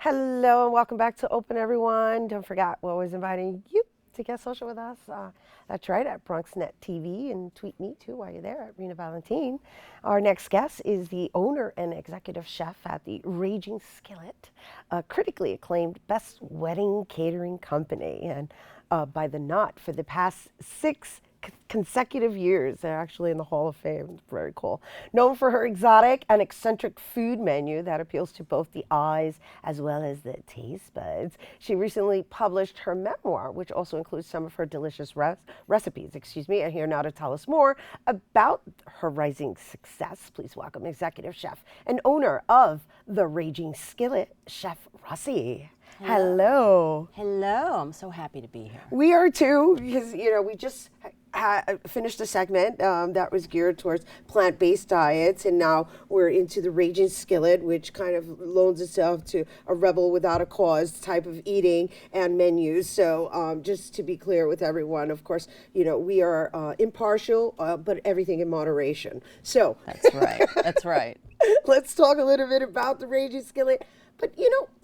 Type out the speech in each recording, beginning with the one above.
Hello and welcome back to Open, everyone. Don't forget, we're always inviting you to get social with us. That's right, at BronxNet TV, and tweet me too while you're there at Rhina Valentine. Our next guest is the owner and executive chef at the Raging Skillet, a critically acclaimed best wedding catering company, and by the Knot for the past six consecutive years. They're actually in the Hall of Fame. It's very cool. Known for her exotic and eccentric food menu that appeals to both the eyes as well as the taste buds. She recently published her memoir, which also includes some of her delicious recipes. And here now to tell us more about her rising success, please welcome executive chef and owner of the Raging Skillet, Chef Rossi. Hello. Hello. I'm so happy to be here. We are too, because we just finished a segment that was geared towards plant-based diets, and now we're into the Raging Skillet, which kind of loans itself to a rebel without a cause type of eating and menus. So just to be clear with everyone, of course, we are impartial, but everything in moderation. So that's right. That's right. Let's talk a little bit about the Raging Skillet. But,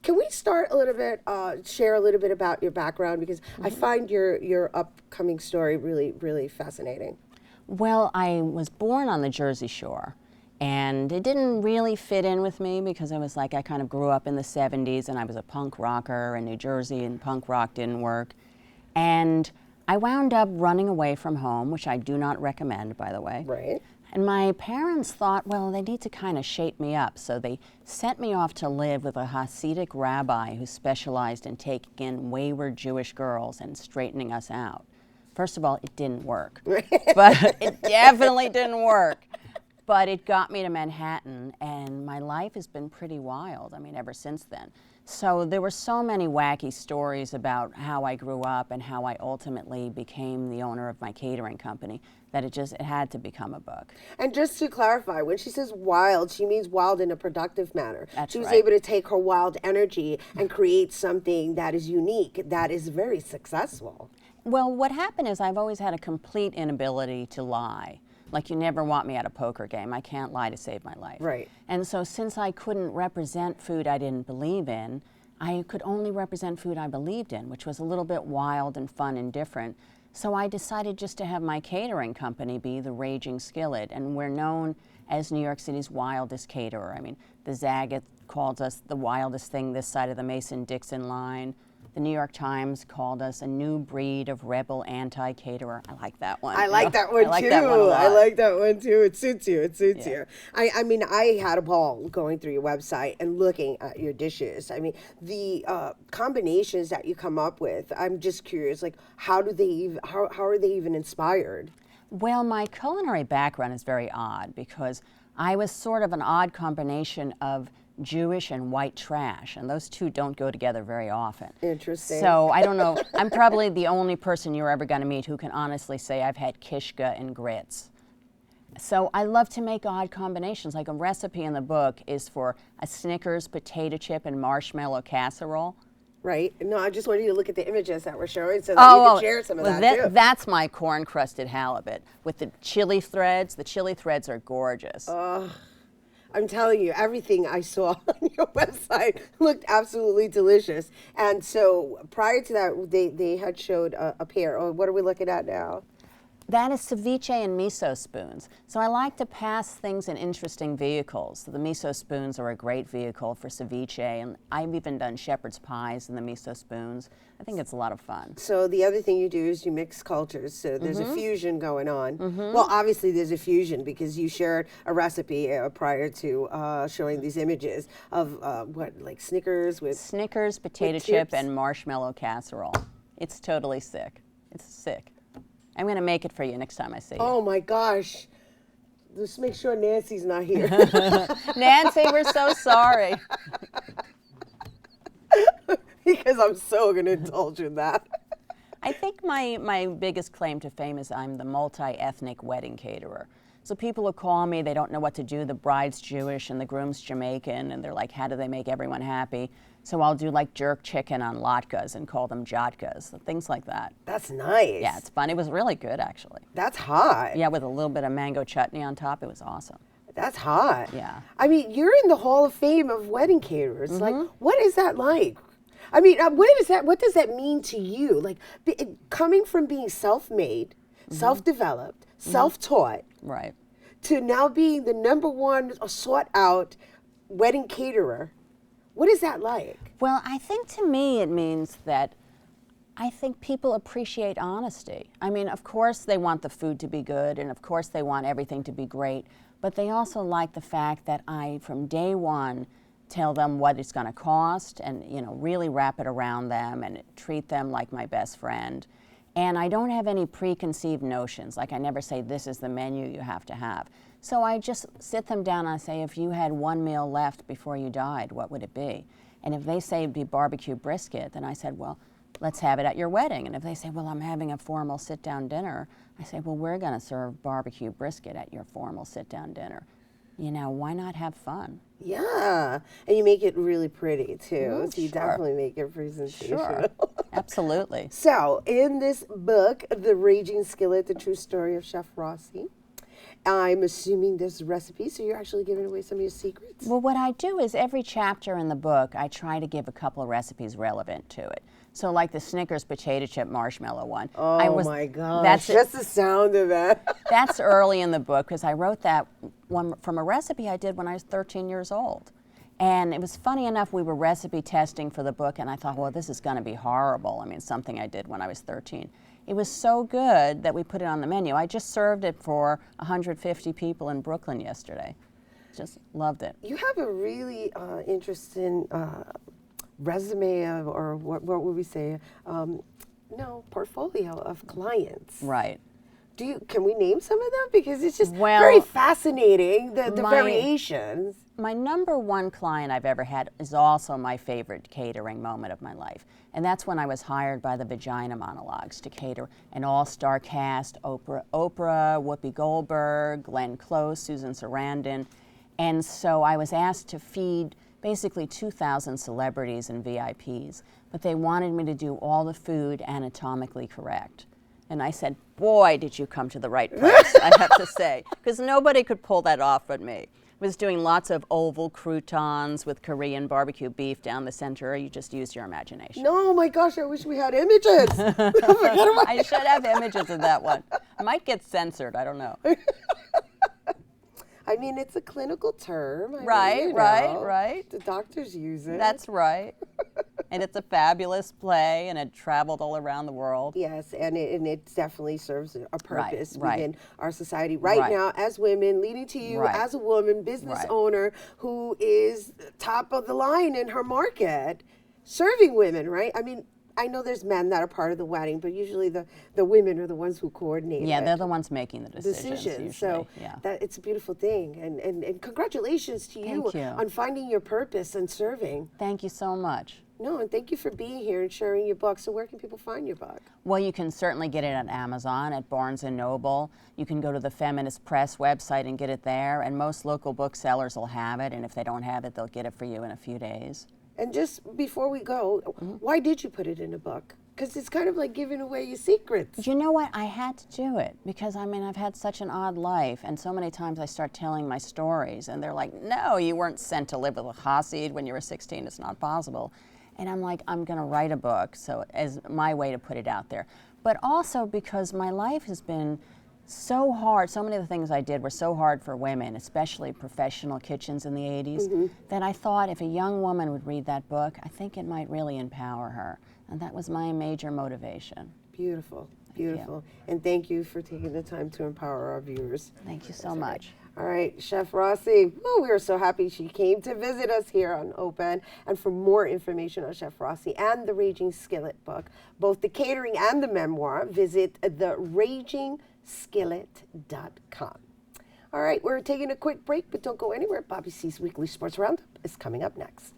can we start a little bit, share a little bit about your background? Because I find your upcoming story really, really fascinating. Well, I was born on the Jersey Shore, and it didn't really fit in with me because I was like, I kind of grew up in the 70s, and I was a punk rocker in New Jersey, and punk rock didn't work. And I wound up running away from home, which I do not recommend, by the way. Right. And my parents thought, well, they need to kind of shape me up. So they sent me off to live with a Hasidic rabbi who specialized in taking in wayward Jewish girls and straightening us out. First of all, it didn't work. But it definitely didn't work. But it got me to Manhattan, and my life has been pretty wild, ever since then. So there were so many wacky stories about how I grew up and how I ultimately became the owner of my catering company that it had to become a book. And just to clarify, when she says wild, she means wild in a productive manner. That's she was right. able to take her wild energy and create something that is unique, that is very successful. Well, what happened is I've always had a complete inability to lie. Like, you never want me at a poker game. I can't lie to save my life. Right. And so since I couldn't represent food I didn't believe in, I could only represent food I believed in, which was a little bit wild and fun and different. So I decided just to have my catering company be the Raging Skillet, and we're known as New York City's wildest caterer. The Zagat calls us the wildest thing this side of the Mason-Dixon line. The New York Times called us a new breed of rebel anti-caterer. I like that one. I like that one, too. I like that one, too. It suits you. It suits you. I had a ball going through your website and looking at your dishes. The combinations that you come up with, I'm just curious, like, how are they even inspired? Well, my culinary background is very odd because I was sort of an odd combination of Jewish and white trash, and those two don't go together very often. Interesting. So I don't know. I'm probably the only person you're ever going to meet who can honestly say I've had kishka and grits. So I love to make odd combinations. Like, a recipe in the book is for a Snickers potato chip and marshmallow casserole. Right. No, I just wanted you to look at the images that we're showing so that you can share some of that too. That's my corn-crusted halibut with the chili threads. The chili threads are gorgeous. I'm telling you, everything I saw on your website looked absolutely delicious. And so prior to that, they had showed a pair. Oh, what are we looking at now? That is ceviche and miso spoons. So I like to pass things in interesting vehicles. The miso spoons are a great vehicle for ceviche, and I've even done shepherd's pies in the miso spoons. I think it's a lot of fun. So the other thing you do is you mix cultures. So there's a fusion going on. Well, obviously there's a fusion because you shared a recipe prior to showing these images of Snickers with... Snickers, potato chip, and marshmallow casserole. It's totally sick. It's sick. I'm going to make it for you next time I see you. Oh my gosh. Just make sure Nancy's not here. Nancy, we're so sorry. Because I'm so going to indulge in that. I think my biggest claim to fame is I'm the multi-ethnic wedding caterer. So people who call me, they don't know what to do. The bride's Jewish and the groom's Jamaican, and they're like, how do they make everyone happy? So I'll do like jerk chicken on latkes and call them jatkas, things like that. That's nice. Yeah, it's fun. It was really good, actually. That's hot. Yeah, with a little bit of mango chutney on top. It was awesome. That's hot. Yeah. I mean, you're in the Hall of Fame of wedding caterers. Like, what is that like? I mean, what does that mean to you? Like, coming from being self-made, self-developed, self-taught, Right. to now being the #1 sought-out wedding caterer. What is that like? Well, I think to me it means that I think people appreciate honesty. I mean, of course they want the food to be good, and of course they want everything to be great, but they also like the fact that I, from day one, tell them what it's going to cost and, you know, really wrap it around them and treat them like my best friend. And I don't have any preconceived notions. Like, I never say, this is the menu you have to have. So I just sit them down and I say, if you had one meal left before you died, what would it be? And if they say it'd be barbecue brisket, then I said, well, let's have it at your wedding. And if they say, well, I'm having a formal sit-down dinner, I say, well, we're going to serve barbecue brisket at your formal sit-down dinner. You know, why not have fun? Yeah, and you make it really pretty too. So you Sure. definitely make your presentation. Sure, absolutely. So, in this book, The Raging Skillet, The True Story of Chef Rossi, I'm assuming there's recipes, so you're actually giving away some of your secrets? Well, what I do is every chapter in the book, I try to give a couple of recipes relevant to it. So like the Snickers potato chip marshmallow one. Oh my gosh, just the sound of that. That's early in the book because I wrote that one from a recipe I did when I was 13 years old. And it was funny enough, we were recipe testing for the book and I thought, well, this is going to be horrible. I mean, something I did when I was 13. It was so good that we put it on the menu. I just served it for 150 people in Brooklyn yesterday. Just loved it. You have a really interesting resume of, or what would we say? Portfolio of clients. Right. Can we name some of them? Because it's just Well, very fascinating, the variations. My #1 client I've ever had is also my favorite catering moment of my life. And that's when I was hired by the Vagina Monologues to cater an all-star cast, Oprah, Whoopi Goldberg, Glenn Close, Susan Sarandon. And so I was asked to feed basically 2,000 celebrities and VIPs, but they wanted me to do all the food anatomically correct. And I said, boy, did you come to the right place, I have to say, because nobody could pull that off but me. I was doing lots of oval croutons with Korean barbecue beef down the center. You just use your imagination. No, my gosh, I wish we had images. I should have images of that one. I might get censored, I don't know. I mean, it's a clinical term. Right. The doctors use it. That's right. And it's a fabulous play, and it traveled all around the world. Yes, and it definitely serves a purpose Right. within our society right now as women, leading to you as a woman, business owner who is top of the line in her market, serving women, right? I mean, I know there's men that are part of the wedding, but usually the women are the ones who coordinate. Yeah, they're the ones making the decisions. Usually. So yeah. it's a beautiful thing, and congratulations to you on finding your purpose and serving. Thank you so much. No, and thank you for being here and sharing your book. So where can people find your book? Well, you can certainly get it at Amazon, at Barnes & Noble. You can go to the Feminist Press website and get it there, and most local booksellers will have it, and if they don't have it, they'll get it for you in a few days. And just before we go, why did you put it in a book? Because it's kind of like giving away your secrets. You know what? I had to do it because, I mean, I've had such an odd life, and so many times I start telling my stories, and they're like, no, you weren't sent to live with a Hasid when you were 16. It's not possible. And I'm like, I'm going to write a book, so as my way to put it out there. But also because my life has been so hard. So many of the things I did were so hard for women, especially professional kitchens in the 80s, that I thought if a young woman would read that book, I think it might really empower her. And that was my major motivation. Beautiful, beautiful. And thank you for taking the time to empower our viewers. Thank you so much. All right, Chef Rossi, we are so happy she came to visit us here on Open. And for more information on Chef Rossi and the Raging Skillet book, both the catering and the memoir, visit theragingskillet.com. All right, we're taking a quick break, but don't go anywhere. Bobby C's Weekly Sports Roundup is coming up next.